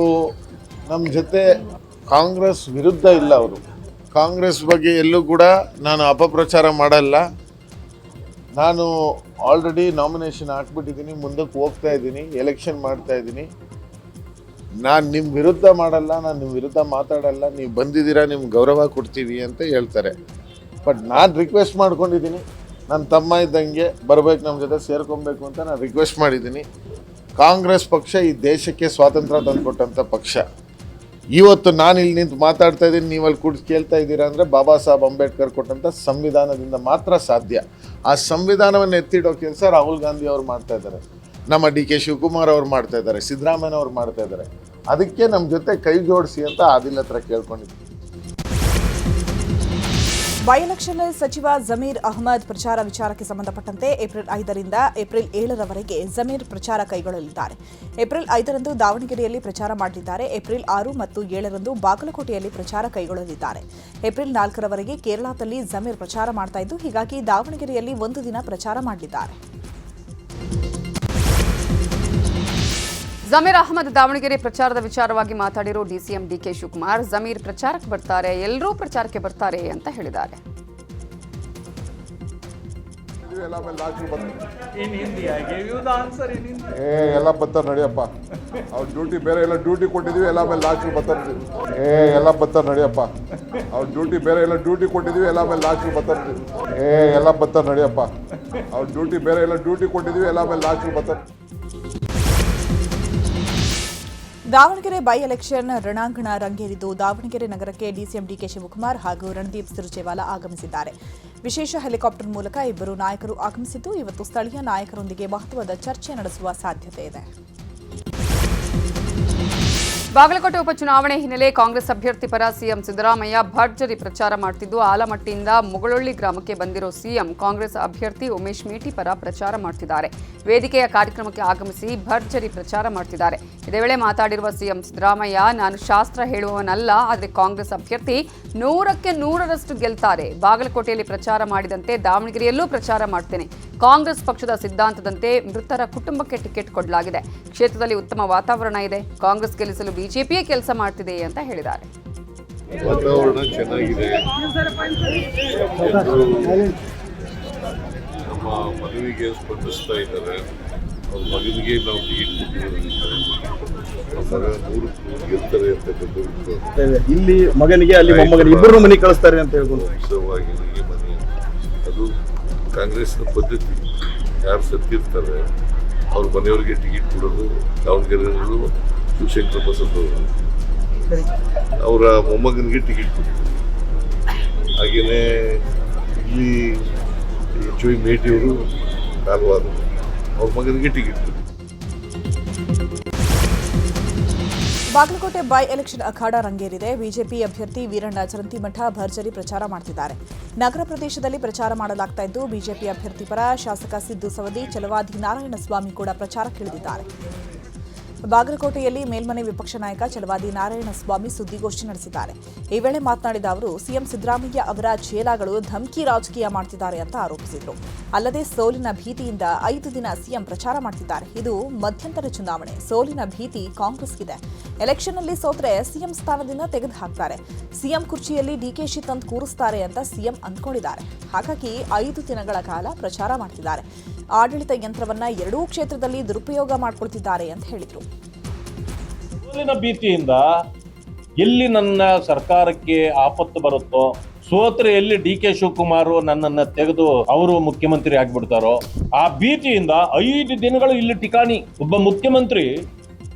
ನಮ್ಮ ಜೊತೆ ಕಾಂಗ್ರೆಸ್ ವಿರುದ್ಧ ಇಲ್ಲ. ಅವರು ಕಾಂಗ್ರೆಸ್ ಬಗ್ಗೆ ಎಲ್ಲೂ ಕೂಡ ನಾನು ಅಪಪ್ರಚಾರ ಮಾಡಲ್ಲ. ನಾನು ಆಲ್ರೆಡಿ ನಾಮಿನೇಷನ್ ಹಾಕ್ಬಿಟ್ಟಿದ್ದೀನಿ, ಮುಂದಕ್ಕೆ ಹೋಗ್ತಾ ಇದ್ದೀನಿ, ಎಲೆಕ್ಷನ್ ಮಾಡ್ತಾ ಇದ್ದೀನಿ. ನಾನು ನಿಮ್ಮ ವಿರುದ್ಧ ಮಾಡಲ್ಲ, ನಾನು ನಿಮ್ಮ ವಿರುದ್ಧ ಮಾತಾಡಲ್ಲ. ನೀವು ಬಂದಿದ್ದೀರಾ, ನಿಮ್ಗೆ ಗೌರವ ಕೊಡ್ತೀವಿ ಅಂತ ಹೇಳ್ತಾರೆ. ಬಟ್ ನಾನು ರಿಕ್ವೆಸ್ಟ್ ಮಾಡ್ಕೊಂಡಿದ್ದೀನಿ, ನನ್ನ ತಮ್ಮ ಇದ್ದಂಗೆ ಬರಬೇಕು, ನಮ್ಮ ಜೊತೆ ಸೇರ್ಕೊಬೇಕು ಅಂತ ನಾನು ರಿಕ್ವೆಸ್ಟ್ ಮಾಡಿದ್ದೀನಿ. ಕಾಂಗ್ರೆಸ್ ಪಕ್ಷ ಈ ದೇಶಕ್ಕೆ ಸ್ವಾತಂತ್ರ್ಯ ತಂದುಕೊಟ್ಟಂಥ ಪಕ್ಷ. ಇವತ್ತು ನಾನು ಇಲ್ಲಿ ನಿಂತು ಮಾತಾಡ್ತಾ ಇದ್ದೀನಿ, ನೀವು ಅಲ್ಲಿ ಕೂಡಿಸಿ ಕೇಳ್ತಾ ಇದ್ದೀರಾ ಅಂದರೆ ಬಾಬಾ ಸಾಹೇಬ್ ಅಂಬೇಡ್ಕರ್ ಕೊಟ್ಟಂಥ ಸಂವಿಧಾನದಿಂದ ಮಾತ್ರ ಸಾಧ್ಯ. ಆ ಸಂವಿಧಾನವನ್ನು ಎತ್ತಿಡೋ ಕೆಲಸ ರಾಹುಲ್ ಗಾಂಧಿ ಅವರು ಮಾಡ್ತಾ ಇದ್ದಾರೆ, ನಮ್ಮ DK ಶಿವಕುಮಾರ್ ಅವ್ರು ಮಾಡ್ತಾ ಇದ್ದಾರೆ, ಸಿದ್ದರಾಮಯ್ಯ ಅವ್ರು ಮಾಡ್ತಾ ಇದ್ದಾರೆ. ಅದಕ್ಕೆ ನಮ್ಮ ಜೊತೆ ಕೈ ಜೋಡಿಸಿ ಅಂತ ಆದಿಲ್ ಹತ್ರ ಕೇಳ್ಕೊಂಡಿದ್ವಿ. ಬೈ ಎಲೆಕ್ಷನ್ನಲ್ಲಿ ಸಚಿವ ಜಮೀರ್ ಅಹ್ಮದ್ ಪ್ರಚಾರ ವಿಚಾರಕ್ಕೆ ಸಂಬಂಧಪಟ್ಟಂತೆ ಏಪ್ರಿಲ್ 5ರಿಂದ ಏಪ್ರಿಲ್ 7ರವರೆಗೆ ಜಮೀರ್ ಪ್ರಚಾರ ಕೈಗೊಳ್ಳಲಿದ್ದಾರೆ. ಏಪ್ರಿಲ್ 5ರಂದು ದಾವಣಗೆರೆಯಲ್ಲಿ ಪ್ರಚಾರ ಮಾಡಲಿದ್ದಾರೆ. ಏಪ್ರಿಲ್ 6 ಮತ್ತು 7ರಂದು ಬಾಗಲಕೋಟೆಯಲ್ಲಿ ಪ್ರಚಾರ ಕೈಗೊಳ್ಳಲಿದ್ದಾರೆ. ಏಪ್ರಿಲ್ 4ರವರೆಗೆ ಕೇರಳದಲ್ಲಿ ಜಮೀರ್ ಪ್ರಚಾರ ಮಾಡ್ತಾ ಇದ್ದು, ಹೀಗಾಗಿ ದಾವಣಗೆರೆಯಲ್ಲಿ ಒಂದು ದಿನ ಪ್ರಚಾರ ಮಾಡಲಿದ್ದಾರೆ. ಜಮೀರ್ ಅಹ್ಮದ್ ದಾವಣಗೆರೆ ಪ್ರಚಾರದ ವಿಚಾರವಾಗಿ ಮಾತಾಡಿರೋ DCM DK ಶಿವಕುಮಾರ್, ಜಮೀರ್ ಪ್ರಚಾರಕ್ಕೆ ಬರ್ತಾರೆ, ಎಲ್ಲರೂ ಪ್ರಚಾರಕ್ಕೆ ಬರ್ತಾರೆ ಅಂತ ಹೇಳಿದ್ದಾರೆ. ಎಲ್ಲ ಬರ್ತಾರೆ ನಡಿಯಪ್ಪ, ಅವ್ರ ಡ್ಯೂಟಿ ಬೇರೆ ಎಲ್ಲ ಡ್ಯೂಟಿ ಕೊಟ್ಟಿದ್ದೀವಿ, ಎಲ್ಲ ಮೇಲೆ ಲಾಸ್ಟ್ಗೆ ಬರ್ತಾರೆ. ಎಲ್ಲ ಬರ್ತಾರೆ ನಡಿಯಪ್ಪ, ಅವ್ರ ಡ್ಯೂಟಿ ಬೇರೆ ಎಲ್ಲ ಡ್ಯೂಟಿ ಕೊಟ್ಟಿದ್ದೀವಿ, ಎಲ್ಲ ಮೇಲೆ ಲಾಸ್ಟ್ಗೆ ಬರ್ತಾರೆ. ಎಲ್ಲ ಬರ್ತಾರೆ ನಡಿಯಪ್ಪ, ಅವ್ರ ಡ್ಯೂಟಿ ಬೇರೆ ಎಲ್ಲ ಡ್ಯೂಟಿ ಕೊಟ್ಟಿದ್ದೀವಿ, ಎಲ್ಲ ಮೇಲೆ ಲಾಸ್ಟ್ಗೆ ಬರ್ತಾರೆ. ದಾವಣಗೆರೆ ಬೈ ಎಲೆಕ್ಷನ್ ರಣಾಂಗಣ ರಂಗೇರಿದ್ದು, ದಾವಣಗೆರೆ ನಗರಕ್ಕೆ DCM DK ಶಿವಕುಮಾರ್ ಹಾಗೂ ರಣದೀಪ್ ಸುರ್ಜೇವಾಲಾ ಆಗಮಿಸಿದ್ದಾರೆ. ವಿಶೇಷ ಹೆಲಿಕಾಪ್ಟರ್ ಮೂಲಕ ಇಬ್ಬರು ನಾಯಕರು ಆಗಮಿಸಿದ್ದು, ಇವತ್ತು ಸ್ಥಳೀಯ ನಾಯಕರೊಂದಿಗೆ ಮಹತ್ವದ ಚರ್ಚೆ ನಡೆಸುವ ಸಾಧ್ಯತೆ ಇದೆ. ಬಾಗಲಕೋಟೆ ಉಪಚುನಾವಣೆ ಹಿನ್ನೆಲೆ ಕಾಂಗ್ರೆಸ್ ಅಭ್ಯರ್ಥಿ ಪರ ಸಿಎಂ ಸಿದ್ದರಾಮಯ್ಯ ಭರ್ಜರಿ ಪ್ರಚಾರ ಮಾಡುತ್ತಿದ್ದು ಆಲಮಟ್ಟಿಯಿಂದ ಮುಗಳೊಳ್ಳಿ ಗ್ರಾಮಕ್ಕೆ ಬಂದಿರೋ ಸಿಎಂ ಕಾಂಗ್ರೆಸ್ ಅಭ್ಯರ್ಥಿ ಉಮೇಶ್ ಮೇಟಿ ಪರ ಪ್ರಚಾರ ಮಾಡುತ್ತಿದ್ದಾರೆ. ವೇದಿಕೆಯ ಕಾರ್ಯಕ್ರಮಕ್ಕೆ ಆಗಮಿಸಿ ಭರ್ಜರಿ ಪ್ರಚಾರ ಮಾಡುತ್ತಿದ್ದಾರೆ. ಇದೇ ವೇಳೆ ಮಾತಾಡಿರುವ ಸಿಎಂ ಸಿದ್ದರಾಮಯ್ಯ, ನಾನು ಶಾಸ್ತ್ರ ಹೇಳುವವನಲ್ಲ, ಆದರೆ ಕಾಂಗ್ರೆಸ್ ಅಭ್ಯರ್ಥಿ 100ಕ್ಕೆ 100ರಷ್ಟು ಗೆಲ್ತಾರೆ. ಬಾಗಲಕೋಟೆಯಲ್ಲಿ ಪ್ರಚಾರ ಮಾಡಿದಂತೆ ದಾವಣಗೆರೆಯಲ್ಲೂ ಪ್ರಚಾರ ಮಾಡ್ತೇನೆ. ಕಾಂಗ್ರೆಸ್ ಪಕ್ಷದ ಸಿದ್ಧಾಂತದಂತೆ ಮೃತರ ಕುಟುಂಬಕ್ಕೆ ಟಿಕೆಟ್ ಕೊಡಲಾಗಿದೆ. ಕ್ಷೇತ್ರದಲ್ಲಿ ಉತ್ತಮ ವಾತಾವರಣ ಇದೆ. ಕಾಂಗ್ರೆಸ್ ಗೆಲ್ಲಿಸಲು ಬಿಜೆಪಿಯೇ ಕೆಲಸ ಮಾಡ್ತಿದೆ ಅಂತ ಹೇಳಿದ್ದಾರೆ. ವಾತಾವರಣ ಚೆನ್ನಾಗಿದೆ. ನಮ್ಮ ಮದುವೆಗೆ ಸ್ಪಂದಿಸ್ತಾ ಇದ್ದಾರೆ. ಅವ್ರ ಮಗನಿಗೆ ನಾವು ಗೆಲ್ತಾರೆ ಅಂತ ಇಲ್ಲಿ ಮಗನಿಗೆ ಅಲ್ಲಿ ಮೊಮ್ಮಗನಿಗೆ ಇಬ್ಬರು ಮನೆ ಕಳಿಸ್ತಾರೆ ಅಂತ ಹೇಳ್ಕೊಂಡು ಮನೆ ಅದು ಕಾಂಗ್ರೆಸ್ನ ಪದ್ಧತಿ. ಯಾರು ಸತ್ತಿರ್ತಾರೆ ಅವ್ರ ಮನೆಯವ್ರಿಗೆ ಟಿಕೆಟ್ ಕೊಡೋದು. ದಾವಣಗೆರೆಯಲ್ಲೂ ಶಿವಶಂಕರ ಪ್ರಸಾದ್ ಅವರ ಮೊಮ್ಮಗನಿಗೆ ಟಿಕೆಟ್ ಕೊಟ್ಟರು. ಹಾಗೆಯೇ ಇಲ್ಲಿ ಎಚ್.ವೈ. ಮೇಟಿಯವರು ಕಾರವಾರ ಅವ್ರ ಮಗನಿಗೆ ಟಿಕೆಟ್ ಕೊಟ್ಟರು. ಬಾಗಲಕೋಟೆ ಬೈ ಎಲೆಕ್ಷನ್ ಅಖಾಡ ರಂಗೇರಿದೆ. ಬಿಜೆಪಿ ಅಭ್ಯರ್ಥಿ ವೀರಣ್ಣ ಚರಂತಿಮಠ ಭರ್ಜರಿ ಪ್ರಚಾರ ಮಾಡುತ್ತಿದ್ದಾರೆ. ನಗರ ಪ್ರದೇಶದಲ್ಲಿ ಪ್ರಚಾರ ಮಾಡಲಾಗ್ತಾ ಇದ್ದು, ಬಿಜೆಪಿ ಅಭ್ಯರ್ಥಿ ಪರ ಶಾಸಕ ಸಿದ್ದು ಸವದಿ, ಛಲವಾದಿ ನಾರಾಯಣಸ್ವಾಮಿ ಕೂಡ ಪ್ರಚಾರಕ್ಕಿಳಿದಿದ್ದಾರೆ. ಬಾಗಲಕೋಟೆಯಲ್ಲಿ ಮೇಲ್ಮನೆ ವಿಪಕ್ಷ ನಾಯಕ ಛಲವಾದಿ ನಾರಾಯಣಸ್ವಾಮಿ ಸುದ್ದಿಗೋಷ್ಠಿ ನಡೆಸಿದ್ದಾರೆ. ಈ ವೇಳೆ ಮಾತನಾಡಿದ ಅವರು, ಸಿಎಂ ಸಿದ್ದರಾಮಯ್ಯ ಅವರ ಚೇಲಾಗಳು ಧಮ್ಕಿ ರಾಜಕೀಯ ಮಾಡ್ತಿದ್ದಾರೆ ಅಂತ ಆರೋಪಿಸಿದರು. ಅಲ್ಲದೆ ಸೋಲಿನ ಭೀತಿಯಿಂದ 5 ದಿನ ಸಿಎಂ ಪ್ರಚಾರ ಮಾಡ್ತಿದ್ದಾರೆ. ಇದು ಮಧ್ಯಂತರ ಚುನಾವಣೆ. ಸೋಲಿನ ಭೀತಿ ಕಾಂಗ್ರೆಸ್ಗಿದೆ. ಎಲೆಕ್ಷನ್ನಲ್ಲಿ ಸೋತ್ರೆ ಸಿಎಂ ಸ್ಥಾನದಿಂದ ತೆಗೆದುಹಾಕ್ತಾರೆ. ಸಿಎಂ ಕುರ್ಚಿಯಲ್ಲಿ ಡಿಕೆಶಿ ತಂದು ಕೂರಿಸ್ತಾರೆ ಅಂತ ಸಿಎಂ ಅಂದ್ಕೊಂಡಿದ್ದಾರೆ. ಹಾಗಾಗಿ 5 ದಿನಗಳ ಕಾಲ ಪ್ರಚಾರ ಮಾಡ್ತಿದ್ದಾರೆ. ಆಡಳಿತ ಯಂತ್ರವನ್ನ ಎರಡೂ ಕ್ಷೇತ್ರದಲ್ಲಿ ದುರುಪಯೋಗ ಮಾಡಿಕೊಳ್ತಿದ್ದಾರೆ ಅಂತ ಹೇಳಿದರು. ಸೋಲಿನ ಭೀತಿಯಿಂದ ಎಲ್ಲಿ ನನ್ನ ಸರ್ಕಾರಕ್ಕೆ ಆಪತ್ತು ಬರುತ್ತೋ, ಸೋತ್ರೆ ಎಲ್ಲಿ ಡಿ.ಕೆ. ಶಿವಕುಮಾರ್ ನನ್ನನ್ನು ತೆಗೆದು ಅವರು ಮುಖ್ಯಮಂತ್ರಿ ಆಗ್ಬಿಡ್ತಾರೋ ಆ ಭೀತಿಯಿಂದ 5 ದಿನಗಳು ಇಲ್ಲಿ ಠಿಕಾಣಿ. ಒಬ್ಬ ಮುಖ್ಯಮಂತ್ರಿ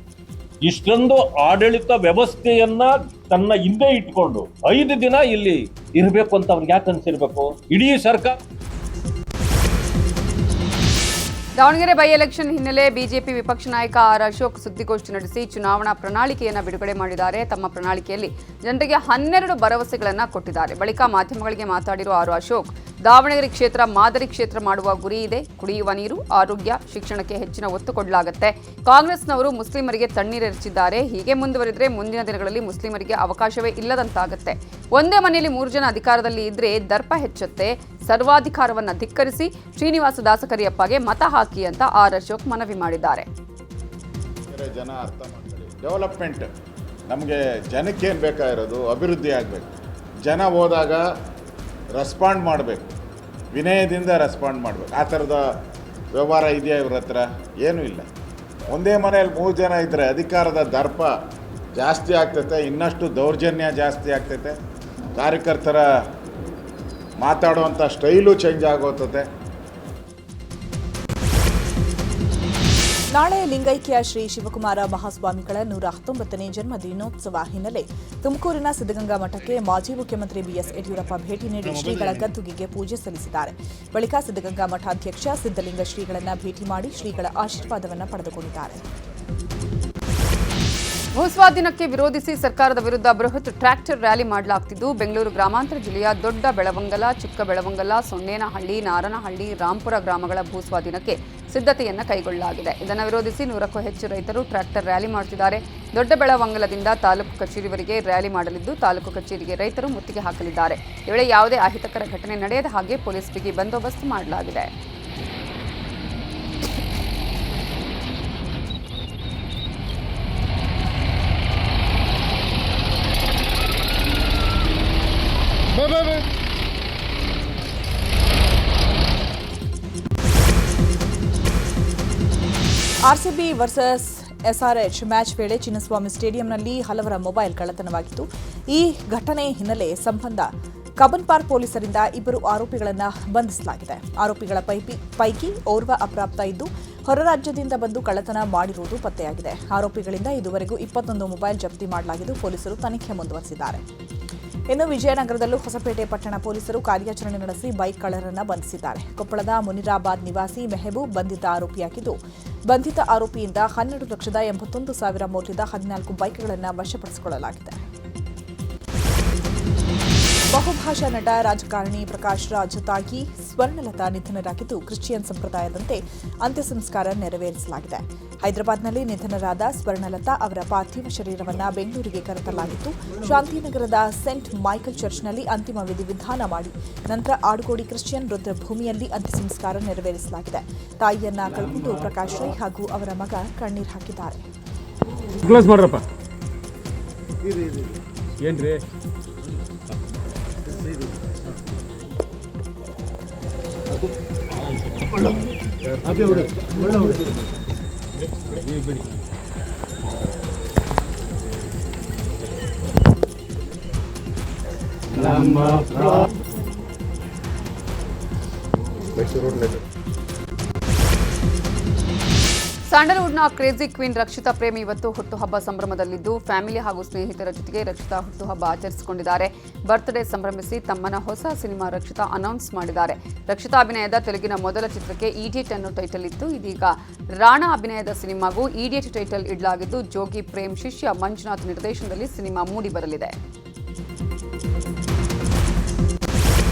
ಇಷ್ಟೊಂದು ಆಡಳಿತ ವ್ಯವಸ್ಥೆಯನ್ನ ತನ್ನ ಹಿಂದೆ ಇಟ್ಕೊಂಡು 5 ದಿನ ಇಲ್ಲಿ ಇರಬೇಕು ಅಂತ ಅವ್ರಿಗೆ ಯಾಕೆ ಅನ್ಸಿರ್ಬೇಕು? ಇಡೀ ಸರ್ಕಾರ. ದಾವಣಗೆರೆ ಬೈ ಎಲೆಕ್ಷನ್ ಹಿನ್ನೆಲೆ ಬಿಜೆಪಿ ವಿಪಕ್ಷ ನಾಯಕ ಆರ್ ಅಶೋಕ್ ಸುದ್ದಿಗೋಷ್ಠಿ ನಡೆಸಿ ಚುನಾವಣಾ ಪ್ರಣಾಳಿಕೆಯನ್ನು ಬಿಡುಗಡೆ ಮಾಡಿದ್ದಾರೆ. ತಮ್ಮ ಪ್ರಣಾಳಿಕೆಯಲ್ಲಿ ಜನರಿಗೆ 12 ಭರವಸೆಗಳನ್ನು ಕೊಟ್ಟಿದ್ದಾರೆ. ಬಳಿಕ ಮಾಧ್ಯಮಗಳಿಗೆ ಮಾತಾಡಿರುವ ಆರ್ ಅಶೋಕ್, ದಾವಣಗೆರೆ ಕ್ಷೇತ್ರ ಮಾದರಿ ಕ್ಷೇತ್ರ ಮಾಡುವ ಗುರಿ ಇದೆ. ಕುಡಿಯುವ ನೀರು, ಆರೋಗ್ಯ, ಶಿಕ್ಷಣಕ್ಕೆ ಹೆಚ್ಚಿನ ಒತ್ತು ಕೊಡಲಾಗುತ್ತೆ. ಕಾಂಗ್ರೆಸ್ನವರು ಮುಸ್ಲಿಮರಿಗೆ ತಣ್ಣೀರೆರಚಿದ್ದಾರೆ. ಹೀಗೆ ಮುಂದುವರಿದರೆ ಮುಂದಿನ ದಿನಗಳಲ್ಲಿ ಮುಸ್ಲಿಮರಿಗೆ ಅವಕಾಶವೇ ಇಲ್ಲದಂತಾಗುತ್ತೆ. ಒಂದೇ ಮನೆಯಲ್ಲಿ 3 ಜನ ಅಧಿಕಾರದಲ್ಲಿ ಇದ್ರೆ ದರ್ಪ ಹೆಚ್ಚುತ್ತೆ. ಸರ್ವಾಧಿಕಾರವನ್ನು ಧಿಕ್ಕರಿಸಿ ಶ್ರೀನಿವಾಸ ದಾಸಕರಿಯಪ್ಪಗೆ ಮತ ಹಾಕಿ ಅಂತ ಆರ್ ಅಶೋಕ್ ಮನವಿ ಮಾಡಿದ್ದಾರೆ. ಜನ ಅರ್ಥ ಮಾಡ್ಕೊಳ್ಳಿ. ಡೆವಲಪ್ಮೆಂಟ್ ನಮಗೆ ಜನಕ್ಕೆ ಏನು ಬೇಕಾಗಿರೋದು ಅಭಿವೃದ್ಧಿ ಆಗಬೇಕು. ಜನ ಹೋದಾಗ ರೆಸ್ಪಾಂಡ್ ಮಾಡಬೇಕು, ವಿನಯದಿಂದ ರೆಸ್ಪಾಂಡ್ ಮಾಡಬೇಕು. ಆ ಥರದ ವ್ಯವಹಾರ ಇದೆಯಾ ಇವ್ರ ಹತ್ರ? ಏನೂ ಇಲ್ಲ. ಒಂದೇ ಮನೆಯಲ್ಲಿ 3 ಜನ ಇದ್ದರೆ ಅಧಿಕಾರದ ದರ್ಪ ಜಾಸ್ತಿ ಆಗ್ತೈತೆ, ಇನ್ನಷ್ಟು ದೌರ್ಜನ್ಯ ಜಾಸ್ತಿ ಆಗ್ತೈತೆ, ಕಾರ್ಯಕರ್ತರ ಮಾತಾಡುವಂಥ ಸ್ಟೈಲು ಚೇಂಜ್ ಆಗೋತದೆ. ನಾಳೆ ಲಿಂಗೈಕ್ಯ ಶ್ರೀ ಶಿವಕುಮಾರ ಮಹಾಸ್ವಾಮಿಗಳ 119ನೇ ಜನ್ಮ ದಿನೋತ್ಸವ ಹಿನ್ನೆಲೆ ತುಮಕೂರಿನ ಸಿದ್ಧಗಂಗಾ ಮಠಕ್ಕೆ ಮಾಜಿ ಮುಖ್ಯಮಂತ್ರಿ ಬಿಎಸ್ ಯಡಿಯೂರಪ್ಪ ಭೇಟಿ ನೀಡಿ ಶ್ರೀಗಳ ಗದ್ದುಗೆಗೆ ಪೂಜೆ ಸಲ್ಲಿಸಿದ್ದಾರೆ. ಬಳಿಕ ಸಿದ್ಧಗಂಗಾ ಮಠಾಧ್ಯಕ್ಷ ಸಿದ್ದಲಿಂಗ ಶ್ರೀಗಳನ್ನು ಭೇಟಿ ಮಾಡಿ ಶ್ರೀಗಳ ಆಶೀರ್ವಾದವನ್ನು ಪಡೆದುಕೊಂಡಿದ್ದಾರೆ. ಭೂಸ್ವಾಧೀನಕ್ಕೆ ವಿರೋಧಿಸಿ ಸರ್ಕಾರದ ವಿರುದ್ಧ ಬೃಹತ್ ಟ್ರ್ಯಾಕ್ಟರ್ ರ್ಯಾಲಿ ಮಾಡಲಾಗುತ್ತಿದ್ದು, ಬೆಂಗಳೂರು ಗ್ರಾಮಾಂತರ ಜಿಲ್ಲೆಯ ದೊಡ್ಡ ಬೆಳವಂಗಲ, ಚಿಕ್ಕ ಬೆಳವಂಗಲ, ಸೊನ್ನೇನಹಳ್ಳಿ, ನಾರನಹಳ್ಳಿ, ರಾಂಪುರ ಗ್ರಾಮಗಳ ಭೂಸ್ವಾಧೀನಕ್ಕೆ ಸಿದ್ಧತೆಯನ್ನು ಕೈಗೊಳ್ಳಲಾಗಿದೆ. ಇದನ್ನು ವಿರೋಧಿಸಿ 100ಕ್ಕೂ ಹೆಚ್ಚು ರೈತರು ಟ್ರ್ಯಾಕ್ಟರ್ ರ್ಯಾಲಿ ಮಾಡುತ್ತಿದ್ದಾರೆ. ದೊಡ್ಡ ಬೆಳವಂಗಲದಿಂದ ತಾಲೂಕು ಕಚೇರಿವರೆಗೆ ರ್ಯಾಲಿ ಮಾಡಲಿದ್ದು, ತಾಲೂಕು ಕಚೇರಿಗೆ ರೈತರು ಮುತ್ತಿಗೆ ಹಾಕಲಿದ್ದಾರೆ. ಈ ವೇಳೆ ಯಾವುದೇ ಅಹಿತಕರ ಘಟನೆ ನಡೆಯದ ಹಾಗೆ ಪೊಲೀಸ್ ಬಿಗಿ ಬಂದೋಬಸ್ತ್ ಮಾಡಲಾಗಿದೆ. ಆರ್ಸಿಬಿ ವರ್ಸಸ್ ಎಸ್ಆರ್ಎಚ್ ಮ್ಯಾಚ್ ವೇಳೆ ಚಿನ್ನಸ್ವಾಮಿ ಸ್ಟೇಡಿಯಂನಲ್ಲಿ ಹಲವರ ಮೊಬೈಲ್ ಕಳ್ಳತನವಾಗಿತ್ತು. ಈ ಘಟನೆ ಹಿನ್ನೆಲೆ ಸಂಬಂಧ ಕಬ್ಬನ್ ಪಾರ್ಕ್ ಪೊಲೀಸರಿಂದ 2 ಆರೋಪಿಗಳನ್ನು ಬಂಧಿಸಲಾಗಿದೆ. ಆರೋಪಿಗಳ ಪೈಕಿ ಓರ್ವ ಅಪ್ರಾಪ್ತ ಇದ್ದು ಹೊರ ರಾಜ್ಯದಿಂದ ಬಂದು ಕಳ್ಳತನ ಮಾಡಿರುವುದು ಪತ್ತೆಯಾಗಿದೆ. ಆರೋಪಿಗಳಿಂದ ಇದುವರೆಗೂ 21 ಮೊಬೈಲ್ ಜಪ್ತಿ ಮಾಡಲಾಗಿದ್ದು ಪೊಲೀಸರು ತನಿಖೆ ಮುಂದುವರೆಸಿದ್ದಾರೆ. ಇನ್ನು ವಿಜಯನಗರದಲ್ಲೂ ಹೊಸಪೇಟೆ ಪಟ್ಟಣ ಪೊಲೀಸರು ಕಾರ್ಯಾಚರಣೆ ನಡೆಸಿ ಬೈಕ್ ಕಳ್ಳರನ್ನ ಬಂಧಿಸಿದ್ದಾರೆ. ಕೊಪ್ಪಳದ ಮುನಿರಾಬಾದ್ ನಿವಾಸಿ ಮೆಹಬೂಬ್ ಬಂಧಿತ ಆರೋಪಿಯಾಗಿದ್ದು, ಬಂಧಿತ ಆರೋಪಿಯಿಂದ 12,81,000 ಮೌಲ್ಯದ 14 ಬೈಕ್ಗಳನ್ನು ವಶಪಡಿಸಿಕೊಳ್ಳಲಾಗಿದೆ. ಬಹುಭಾಷಾ ನಟ ರಾಜಕಾರಣಿ ಪ್ರಕಾಶ್ ರಾಜ್ ತಾಯಿ ಸ್ವರ್ಣಲತಾ ನಿಧನರಾಗಿದ್ದು, ಕ್ರಿಶ್ಚಿಯನ್ ಸಂಪ್ರದಾಯದಂತೆ ಅಂತ್ಯ ಸಂಸ್ಕಾರ ನೆರವೇರಿಸಲಾಗಿದೆ. ಹೈದರಾಬಾದ್ನಲ್ಲಿ ನಿಧನರಾದ ಸ್ವರ್ಣಲತಾ ಅವರ ಪಾರ್ಥಿವ ಶರೀರವನ್ನು ಬೆಂಗಳೂರಿಗೆ ಕರೆತರಲಾಗಿತ್ತು. ಶಾಂತಿನಗರದ ಸೆಂಟ್ ಮೈಕಲ್ ಚರ್ಚ್ನಲ್ಲಿ ಅಂತಿಮ ವಿಧಿವಿಧಾನ ಮಾಡಿ ನಂತರ ಆಡುಗೋಡಿ ಕ್ರಿಶ್ಚಿಯನ್ ರುದ್ರಭೂಮಿಯಲ್ಲಿ ಅಂತ್ಯ ಸಂಸ್ಕಾರ ನೆರವೇರಿಸಲಾಗಿದೆ. ತಾಯಿಯನ್ನ ಕಳೆದುಕೊಂಡು ಪ್ರಕಾಶ್ ರೈ ಹಾಗೂ ಅವರ ಮಗ ಕಣ್ಣೀರು ಹಾಕಿದ್ದಾರೆ. ಸ್ಯಾಂಡಲ್ವುಡ್ನ ಕ್ರೇಜಿ ಕ್ವೀನ್ ರಕ್ಷಿತಾ ಪ್ರೇಮ್ ಇವತ್ತು ಹುಟ್ಟುಹಬ್ಬ ಸಂಭ್ರಮದಲ್ಲಿದ್ದು, ಫ್ಯಾಮಿಲಿ ಹಾಗೂ ಸ್ನೇಹಿತರ ಜೊತೆಗೆ ರಕ್ಷಿತಾ ಹುಟ್ಟುಹಬ್ಬ ಆಚರಿಸಿಕೊಂಡಿದ್ದಾರೆ. ಬರ್ತ್ಡೇ ಸಂಭ್ರಮಿಸಿ ತಮ್ಮನ ಹೊಸ ಸಿನಿಮಾ ರಕ್ಷಿತಾ ಅನೌನ್ಸ್ ಮಾಡಿದ್ದಾರೆ. ರಕ್ಷಿತಾ ಅಭಿನಯದ ತೆಲುಗಿನ ಮೊದಲ ಚಿತ್ರಕ್ಕೆ ಈಡಿಯಟ್ ಅನ್ನೋ ಟೈಟಲ್ ಇತ್ತು. ಇದೀಗ ರಾಣಾ ಅಭಿನಯದ ಸಿನಿಮಾಗೂ ಈಡಿಯಟ್ ಟೈಟಲ್ ಇಡಲಾಗಿದ್ದು, ಜೋಗಿ ಪ್ರೇಮ್ ಶಿಷ್ಯ ಮಂಜುನಾಥ್ ನಿರ್ದೇಶನದಲ್ಲಿ ಸಿನಿಮಾ ಮೂಡಿಬರಲಿದೆ.